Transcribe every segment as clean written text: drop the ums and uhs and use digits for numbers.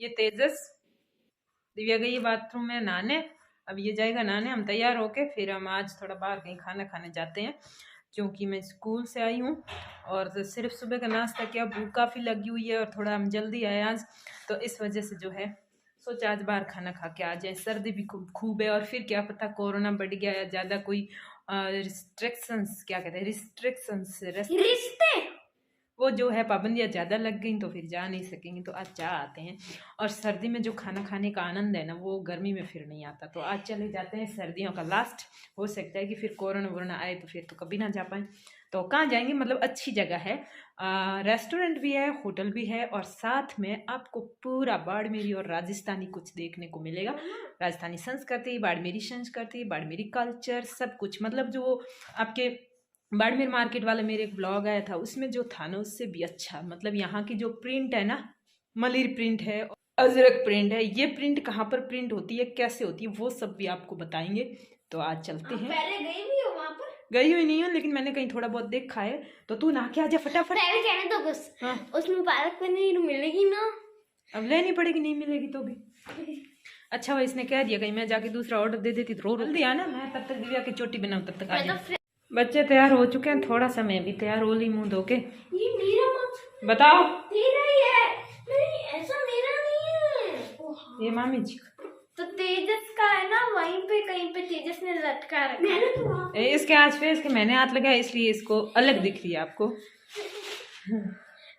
ये तेजस, दिव्या गई बाथरूम में नहाने, अब ये जाएगा नहाने। हम तैयार होके फिर हम आज थोड़ा बाहर कहीं खाना खाने जाते हैं, क्योंकि मैं स्कूल से आई हूँ और तो सिर्फ सुबह का नाश्ता किया, भूख काफ़ी लगी हुई है और थोड़ा हम जल्दी आए आज, तो इस वजह से जो है सोचा आज बाहर खाना खा के आ जाए। सर्दी भी खूब है और फिर क्या पता कोरोना बढ़ गया या ज़्यादा कोई रिस्ट्रिक्शंस, क्या कहते हैं, रिस्ट्रिक्शंस, रिश्ते, वो जो है पाबंदियाँ ज़्यादा लग गई तो फिर जा नहीं सकेंगे, तो आज जा आते हैं। और सर्दी में जो खाना खाने का आनंद है ना, वो गर्मी में फिर नहीं आता, तो आज चले जाते हैं। सर्दियों का लास्ट, हो सकता है कि फिर कोरोना वोरोना आए तो फिर तो कभी ना जा पाए। तो कहाँ जाएंगे, मतलब अच्छी जगह है, रेस्टोरेंट भी है, होटल भी है, और साथ में आपको पूरा बाड़मेरी और राजस्थानी कुछ देखने को मिलेगा। राजस्थानी संस्कृति, बाड़मेरी कल्चर, सब कुछ, मतलब जो आपके बाड़मेर मार्केट वाला मेरे एक ब्लॉग आया था, उसमें जो था ना उससे भी अच्छा, मतलब यहाँ की जो प्रिंट है ना, मलिर प्रिंट है, अजरक प्रिंट है, ये प्रिंट कहाँ पर प्रिंट होती है, कैसे होती है, वो सब भी आपको बताएंगे। तो आज चलते हैं। पहले गई भी हो वहाँ पर? गई हुई नहीं हूँ, लेकिन मैंने कहीं थोड़ा बहुत देखा है। तो तू नहा के आजा फटाफट। पहले कहने तो कुछ, हाँ। उसमें पालक पनीर मिलेगी ना? अब लेनी पड़ेगी, नहीं मिलेगी तो भी अच्छा हुआ इसने कह दिया, कहीं मैं जाके दूसरा ऑर्डर दे देती तो रो जल्दी आना, मैं तब तक दिव्या की चोटी बनाऊँ, तब तक आ जाए। बच्चे तैयार हो चुके हैं, थोड़ा सा मैं भी तैयार हो ली मुंह धो के। ये मेरा बताओ। तेरा ही है। नहीं, ऐसा मेरा नहीं है, ये मामी जी तो तेजस का है ना, वहीं पे कहीं पे तेजस ने लटका रखा। मैंने तो इसके आज फेस के मैंने हाथ लगाया, इसलिए इसको अलग दिख रही है आपको।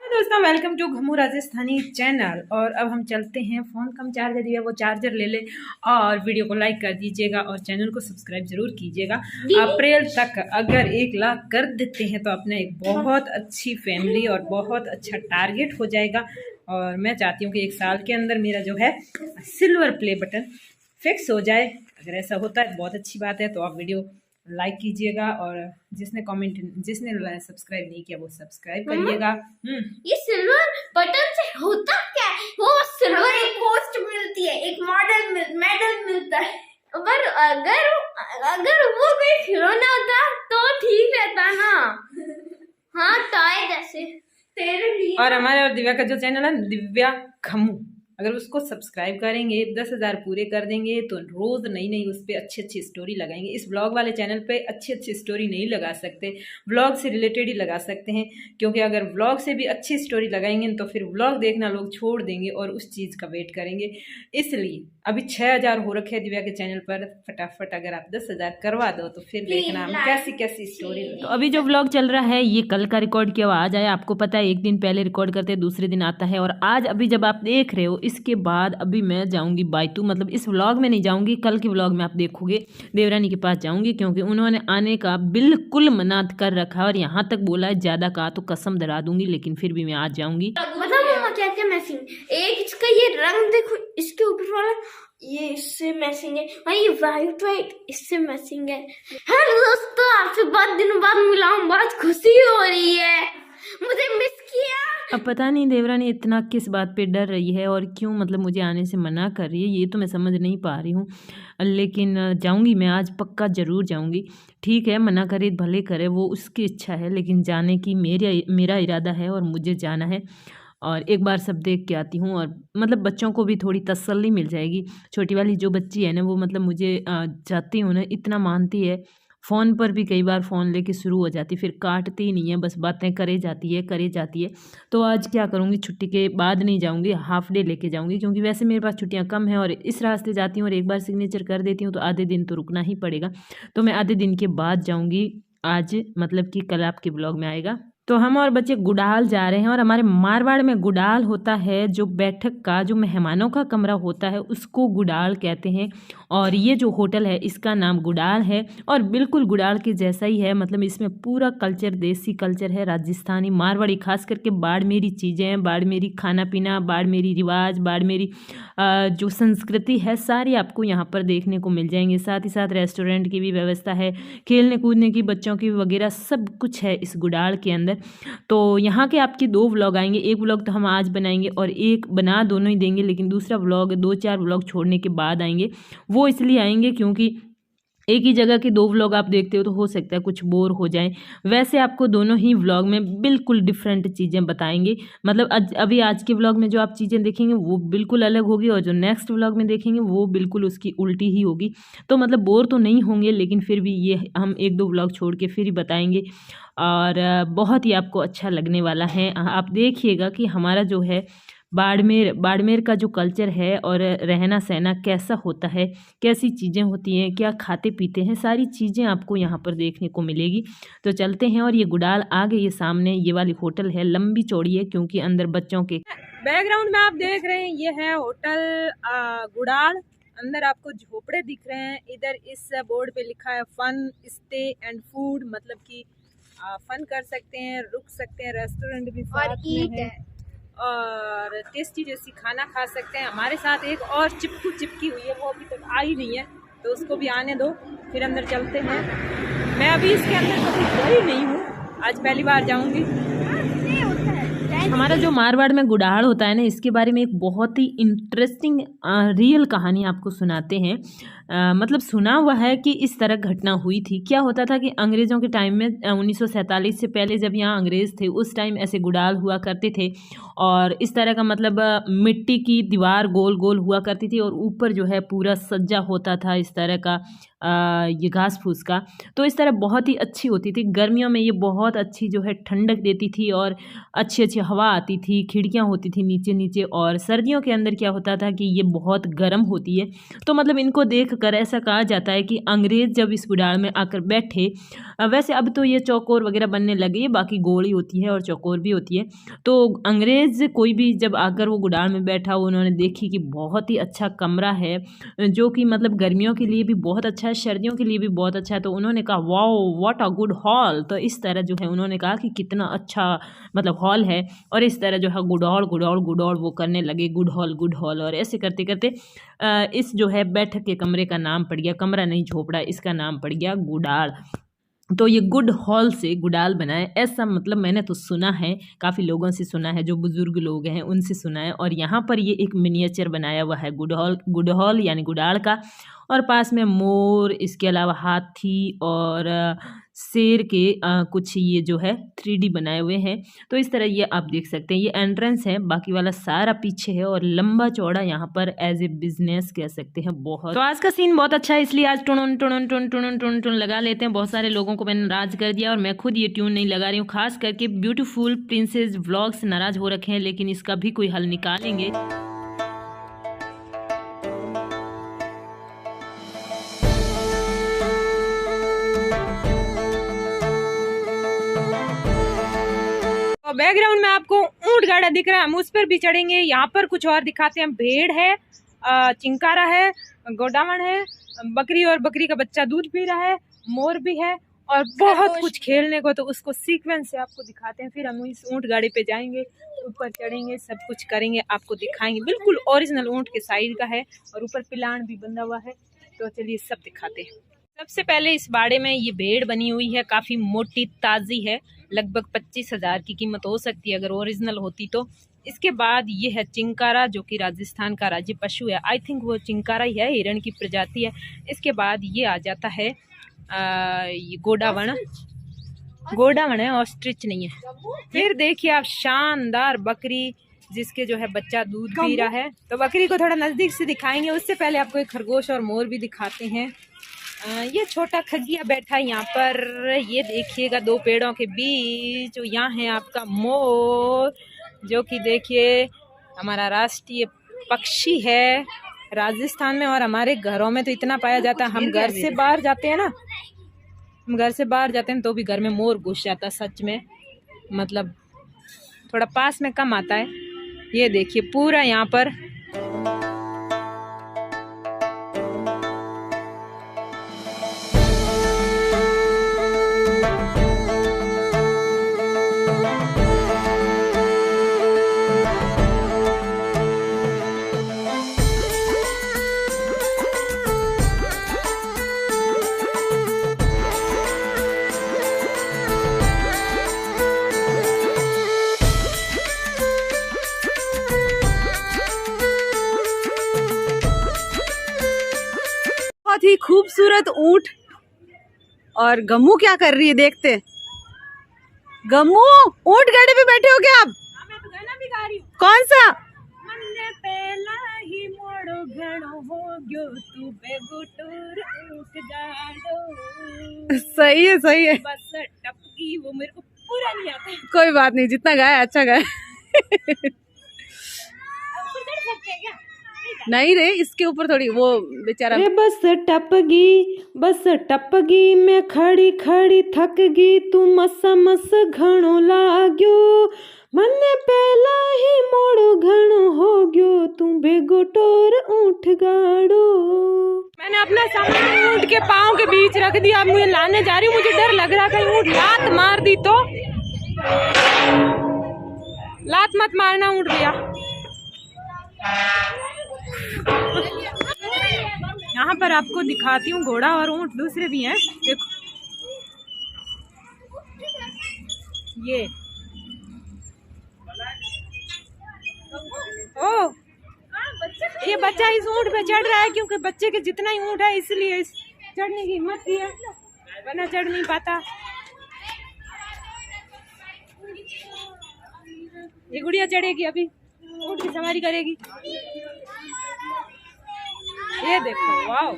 दोस्तों वेलकम टू घमू राजस्थानी चैनल। और अब हम चलते हैं, फ़ोन कम चार्जर दिया, वो चार्जर ले ले, और वीडियो को लाइक कर दीजिएगा और चैनल को सब्सक्राइब जरूर कीजिएगा। अप्रैल तक अगर 1 लाख कर देते हैं तो अपने एक बहुत अच्छी फैमिली और बहुत अच्छा टारगेट हो जाएगा। और मैं चाहती हूँ कि 1 साल के अंदर मेरा जो है सिल्वर प्ले बटन फिक्स हो जाए। अगर ऐसा होता है बहुत अच्छी बात है, तो आप वीडियो लाइक कीजिएगा, और जिसने सब्सक्राइब नहीं किया वो सब्सक्राइब करिएगा। ये सिल्वर बटन से होता क्या है? वो सिल्वर एक पोस्ट मिलती है, एक मेडल मिलता है। पर अगर वो कोई खिलौना होता तो ठीक रहता ना। हाँ, टॉय जैसे तेरे लिए। और हमारे और दिव्या का जो चैनल है दिव्या खमू, अगर उसको सब्सक्राइब करेंगे, 10,000 पूरे कर देंगे, तो रोज़ नई नई उस पर अच्छी अच्छी स्टोरी लगाएंगे। इस ब्लॉग वाले चैनल पे अच्छी अच्छी स्टोरी नहीं लगा सकते, व्लॉग से रिलेटेड ही लगा सकते हैं, क्योंकि अगर व्लॉग से भी अच्छी स्टोरी लगाएंगे तो फिर व्लॉग देखना लोग छोड़ देंगे और उस चीज़ का वेट करेंगे। इसलिए अभी 6,000 हो रखे हैं दिव्या के चैनल पर, फटाफट अगर आप 10,000 करवा दो तो फिर देखना हम कैसी कैसी स्टोरी। तो अभी जो व्लॉग चल रहा है ये कल का रिकॉर्ड किया हुआ आज आया, आपको पता है 1 दिन पहले रिकॉर्ड करते हैं, दूसरे दिन आता है। और आज अभी जब आप देख रहे हो, इसके बाद अभी मैं जाऊंगी बायतू, मतलब इस व्लॉग में नहीं जाऊंगी, कल के व्लॉग में आप देखोगे देवरानी के पास जाऊंगी, क्योंकि उन्होंने आने का बिल्कुल मना कर रखा और यहाँ तक बोला है ज़्यादा कहा तो कसम धरा दूंगी, लेकिन फिर भी मैं आज जाऊंगी। क्या क्या मैचिंग, एक इसका ये रंग देखो, इसके ऊपर वाला ये इससे मैचिंग है, और ये वाइट इससे मैचिंग है। हेलो दोस्तों, आपसे बहुत दिनों बाद मिला हूँ, बहुत खुशी हो रही है, मुझे मिस किया। अब पता नहीं देवरानी इतना किस बात पे डर रही है और क्यों, मतलब मुझे आने से मना कर रही है, ये तो मैं समझ नहीं पा रही हूँ। लेकिन जाऊँगी मैं आज, पक्का ज़रूर जाऊँगी। ठीक है, मना करे भले करे, वो उसकी इच्छा है, लेकिन जाने की मेरा इरादा है और मुझे जाना है। और एक बार सब देख के आती हूँ, और मतलब बच्चों को भी थोड़ी तसल्ली मिल जाएगी। छोटी वाली जो बच्ची है ना, वो मतलब मुझे जाती हूँ ना इतना मानती है, फ़ोन पर भी कई बार फ़ोन लेके शुरू हो जाती, फिर काटती ही नहीं है, बस बातें करे जाती है। तो आज क्या करूँगी, छुट्टी के बाद नहीं जाऊँगी, हाफ डे लेके जाऊँगी, क्योंकि वैसे मेरे पास छुट्टियाँ कम हैं और इस रास्ते जाती हूँ और एक बार सिग्नेचर कर देती हूँ तो आधे दिन तो रुकना ही पड़ेगा। तो मैं आधे दिन के बाद जाऊँगी आज, मतलब कि कल आपके ब्लॉग में आएगा। तो हम और बच्चे गुडाल जा रहे हैं, और हमारे मारवाड़ में गुडाल होता है जो बैठक का, जो मेहमानों का कमरा होता है, उसको गुडाल कहते हैं। और ये जो होटल है इसका नाम गुडाल है, और बिल्कुल गुडाल के जैसा ही है, मतलब इसमें पूरा कल्चर देसी कल्चर है, राजस्थानी मारवाड़ी, खास करके बाड़मेरी चीज़ें हैं, बाड़मेरी खाना पीना, बाड़मेरी रिवाज, बाड़मेरी जो संस्कृति है, सारी आपको यहाँ पर देखने को मिल जाएंगे। साथ ही साथ रेस्टोरेंट की भी व्यवस्था है, खेलने कूदने की, बच्चों की वगैरह सब कुछ है इस गुडाल के अंदर। तो यहाँ के आपके 2 व्लॉग आएंगे, एक व्लॉग तो हम आज बनाएंगे और एक बना दोनों ही देंगे, लेकिन दूसरा व्लॉग 2-4 व्लॉग छोड़ने के बाद आएंगे। वो इसलिए आएंगे क्योंकि एक ही जगह के 2 व्लॉग आप देखते हो तो हो सकता है कुछ बोर हो जाएं। वैसे आपको दोनों ही व्लॉग में बिल्कुल डिफरेंट चीज़ें बताएंगे। मतलब अभी आज के व्लॉग में जो आप चीज़ें देखेंगे वो बिल्कुल अलग होगी और जो नेक्स्ट व्लॉग में देखेंगे वो बिल्कुल उसकी उल्टी ही होगी। तो मतलब बोर तो नहीं होंगे, लेकिन फिर भी ये हम 1-2 व्लॉग छोड़ के फिर ही बताएंगे और बहुत ही आपको अच्छा लगने वाला है। आप देखिएगा कि हमारा जो है बाड़मेर का जो कल्चर है और रहना सहना कैसा होता है, कैसी चीज़ें होती हैं, क्या खाते पीते हैं, सारी चीज़ें आपको यहाँ पर देखने को मिलेगी। तो चलते हैं। और ये गुडाल आ गई है सामने, ये वाली होटल है, लंबी चौड़ी है क्योंकि अंदर बच्चों के बैकग्राउंड में आप देख रहे हैं ये है होटल गुडाल। अंदर आपको झोपड़े दिख रहे हैं। इधर इस बोर्ड पे लिखा है फन स्टे एंड फूड, मतलब कि फन कर सकते हैं, रुक सकते हैं, रेस्टोरेंट भी साथ में है और टेस्टी टेस्टी खाना खा सकते हैं। हमारे साथ एक और चिपकी हुई है, वो अभी तक आई नहीं है, तो उसको भी आने दो, फिर अंदर चलते हैं। मैं अभी इसके अंदर कभी गई नहीं हूँ, आज पहली बार जाऊँगी। हमारा जो मारवाड़ में गुड़ाल होता है ना, इसके बारे में एक बहुत ही इंटरेस्टिंग रियल कहानी आपको सुनाते हैं। मतलब सुना हुआ है कि इस तरह घटना हुई थी। क्या होता था कि अंग्रेज़ों के टाइम में 1947 से पहले जब यहाँ अंग्रेज़ थे, उस टाइम ऐसे गुड़ाल हुआ करते थे और इस तरह का मतलब मिट्टी की दीवार गोल गोल हुआ करती थी और ऊपर जो है पूरा सज्जा होता था इस तरह का ये घास फूस का। तो इस तरह बहुत ही अच्छी होती थी। गर्मियों में ये बहुत अच्छी जो है ठंडक देती थी और अच्छी अच्छी हवा आती थी, खिड़कियाँ होती थी नीचे नीचे। और सर्दियों के अंदर क्या होता था कि ये बहुत गर्म होती है। तो मतलब इनको देखकर ऐसा कहा जाता है कि अंग्रेज़ जब इस गुड़ाल में आकर बैठे, वैसे अब तो ये चौकोर वगैरह बनने लगी है, बाकी गोली होती है और चौकोर भी होती है। तो अंग्रेज़ कोई भी जब आकर वो गुड़ाल में बैठा, उन्होंने देखी कि बहुत ही अच्छा कमरा है, जो कि मतलब गर्मियों के लिए भी बहुत अच्छा है, सर्दियों के लिए भी बहुत अच्छा है। तो उन्होंने कहा wow what a good hall. तो इस तरह जो है उन्होंने कहा कि कितना अच्छा मतलब हॉल है, और इस तरह जो है गुडौल वो करने लगे, गुड हॉल। और ऐसे करते करते इस जो है बैठक के कमरे का नाम पड़ गया, कमरा नहीं झोपड़ा, इसका नाम पड़ गया गुडाल। तो ये गुड हॉल से गुडाल बनाए, ऐसा मतलब मैंने तो सुना है, काफ़ी लोगों से सुना है, जो बुज़ुर्ग लोग हैं उनसे सुना है। और यहाँ पर ये एक मिनिएचर बनाया हुआ है गुड हॉल यानी गुडाल का। और पास में मोर, इसके अलावा हाथी और शेर के कुछ ये जो है 3D बनाए हुए हैं। तो इस तरह ये आप देख सकते हैं, ये एंट्रेंस है, बाकी वाला सारा पीछे है और लंबा चौड़ा यहाँ पर एज ए बिजनेस कह सकते हैं बहुत। तो आज का सीन बहुत अच्छा है, इसलिए आज टुन टुन टुन टुन टुन टुन लगा लेते हैं। बहुत सारे लोगों को मैंने नाराज कर दिया और मैं खुद ये ट्यून नहीं लगा रही हूँ। खास करके ब्यूटीफुल प्रिंसेस व्लॉग्स नाराज हो रखे हैं, लेकिन इसका भी कोई हल निकालेंगे। बैकग्राउंड में आपको ऊंट गाड़ा दिख रहा है, हम उस पर भी चढ़ेंगे। यहाँ पर कुछ और दिखाते हैं, भेड़ है, चिंकारा है, गोडावण है, बकरी और बकरी का बच्चा दूध पी रहा है, मोर भी है और बहुत कुछ खेलने को। तो उसको सीक्वेंस से आपको दिखाते हैं, फिर हम इस ऊंट गाड़ी पे जाएंगे, ऊपर चढ़ेंगे, सब कुछ करेंगे, आपको दिखाएंगे। बिल्कुल ओरिजिनल ऊंट के साइड का है और ऊपर पिलान भी बंधा हुआ है। तो चलिए सब दिखाते हैं। सबसे पहले इस बाड़े में ये भेड़ बनी हुई है, काफ़ी मोटी ताज़ी है, लगभग 25,000 की कीमत हो सकती है अगर ओरिजिनल होती तो। इसके बाद ये है चिंकारा, जो कि राजस्थान का राज्य पशु है। आई थिंक वो चिंकारा ही है, हिरण की प्रजाति है। इसके बाद ये आ जाता है ये गोडावण है, ऑस्ट्रिच नहीं है। फिर देखिए आप शानदार बकरी, जिसके जो है बच्चा दूध पी रहा है। तो बकरी को थोड़ा नज़दीक से दिखाएंगे, उससे पहले आपको एक खरगोश और मोर भी दिखाते हैं। ये छोटा खगिया बैठा है यहाँ पर, ये देखिएगा 2 पेड़ों के बीच। यहाँ है आपका मोर, जो कि देखिए हमारा राष्ट्रीय पक्षी है राजस्थान में। और हमारे घरों में तो इतना पाया जाता है, हम घर से बाहर जाते हैं ना, हम घर से बाहर जाते हैं तो भी घर में मोर घुस जाता है। सच में मतलब थोड़ा पास में कम आता है। ये देखिए पूरा यहाँ पर बहुत ही खूबसूरत ऊंट। और गम्मू क्या कर रही है देखते हैं। गम्मू ऊंट गाड़ी पे बैठे हो क्या आप? मैं तो गाना भी गा रही हूँ। कौन सा? मन्ने पहला ही मोड़ो घणो हो गयो तू बेगुटूर ऊट गाड़ो। सही है सही है। बस टपकी वो मेरे को पूरा नहीं आता। कोई बात नहीं, जितना गाया अच्छा गाया। नहीं रे, इसके ऊपर थोड़ी वो बेचारा। रे बस टपगी मैं खड़ी खड़ी थक गई तू मसा मस घणो लाग्यो मन्ने पहला ही मोड़ो घणो हो गयो तू बेगोटोर ऊंट गाड़ो। मैंने अपना सामान ऊंट के पाँव के बीच रख दिया। अब मुझे लाने जा रही हूँ। मुझे डर लग रहा कहीं ऊंट लात मार दी तो। लात मत मारना ऊंट भैया। यहाँ पर आपको दिखाती हूँ घोड़ा और ऊंट दूसरे भी हैं। देखो ये ओ ये बच्चा इस ऊंट पे चढ़ रहा है क्योंकि बच्चे के जितना ही ऊंट है इसलिए इस चढ़ने की हिम्मत की है, वरना चढ़ नहीं पाता। ये गुड़िया चढ़ेगी, अभी ऊंट की सवारी करेगी। ये देखो वाह।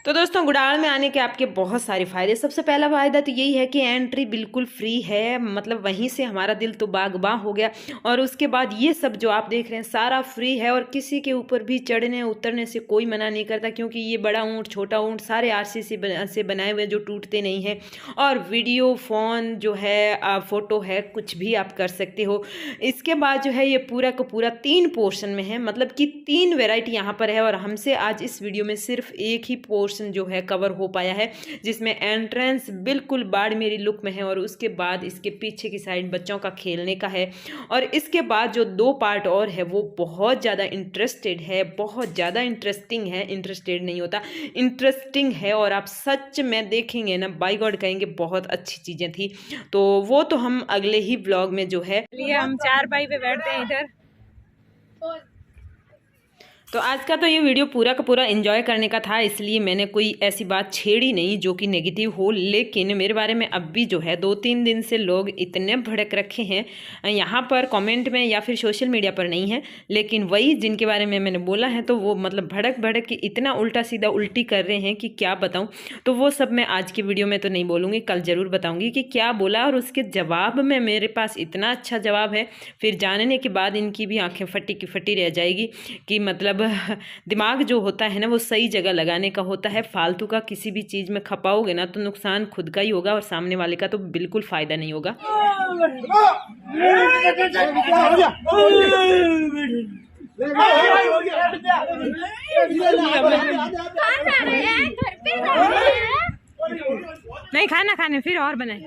तो दोस्तों गुड़ाल में आने के आपके बहुत सारे फ़ायदे। सबसे पहला फ़ायदा तो यही है कि एंट्री बिल्कुल फ्री है, मतलब वहीं से हमारा दिल तो बागबां हो गया। और उसके बाद ये सब जो आप देख रहे हैं सारा फ्री है और किसी के ऊपर भी चढ़ने उतरने से कोई मना नहीं करता, क्योंकि ये बड़ा ऊँट छोटा ऊँट सारे आरसी से बनाए हुए जो टूटते नहीं हैं। और वीडियो फ़ोन जो है फ़ोटो है कुछ भी आप कर सकते हो। इसके बाद जो है ये पूरा का पूरा 3 पोर्शन में है, मतलब कि 3 वेराइटी यहाँ पर है। और हमसे आज इस वीडियो में सिर्फ एक ही पोर्शन जो है कवर हो पाया है, जिसमें एंट्रेंस बिल्कुल बाड़मेरी लुक में है और उसके बाद इसके पीछे की साइड बच्चों का खेलने का है। और इसके बाद जो 2 पार्ट और है वो बहुत ज़्यादा इंटरेस्टेड है, बहुत ज़्यादा इंटरेस्टिंग है। इंटरेस्टेड नहीं होता, इंटरेस्टिंग है। और आप सच में देखेंगे ना, बाय गॉड कहेंगे बहुत अच्छी चीज़ें थी। तो वो तो हम अगले ही व्लॉग में जो है, लिए हम 4 पाई पे बैठते हैं इधर। तो आज का तो ये वीडियो पूरा का पूरा एंजॉय करने का था, इसलिए मैंने कोई ऐसी बात छेड़ी नहीं जो कि नेगेटिव हो। लेकिन मेरे बारे में अब भी जो है 2-3 दिन से लोग इतने भड़क रखे हैं यहाँ पर कमेंट में या फिर सोशल मीडिया पर नहीं है, लेकिन वही जिनके बारे में मैंने बोला है तो वो मतलब भड़क भड़क के इतना उल्टा सीधा उल्टी कर रहे हैं कि क्या बताऊँ। तो वो सब मैं आज की वीडियो में तो नहीं बोलूँगी, कल ज़रूर बताऊँगी कि क्या बोला। और उसके जवाब में मेरे पास इतना अच्छा जवाब है, फिर जानने के बाद इनकी भी आँखें फटी की फटी रह जाएगी कि मतलब दिमाग जो होता है ना वो सही जगह लगाने का होता है। फालतू का किसी भी चीज़ में खपाओगे ना तो नुकसान खुद का ही होगा और सामने वाले का तो बिल्कुल फ़ायदा नहीं होगा। नहीं खाना खाने फिर और बनाए।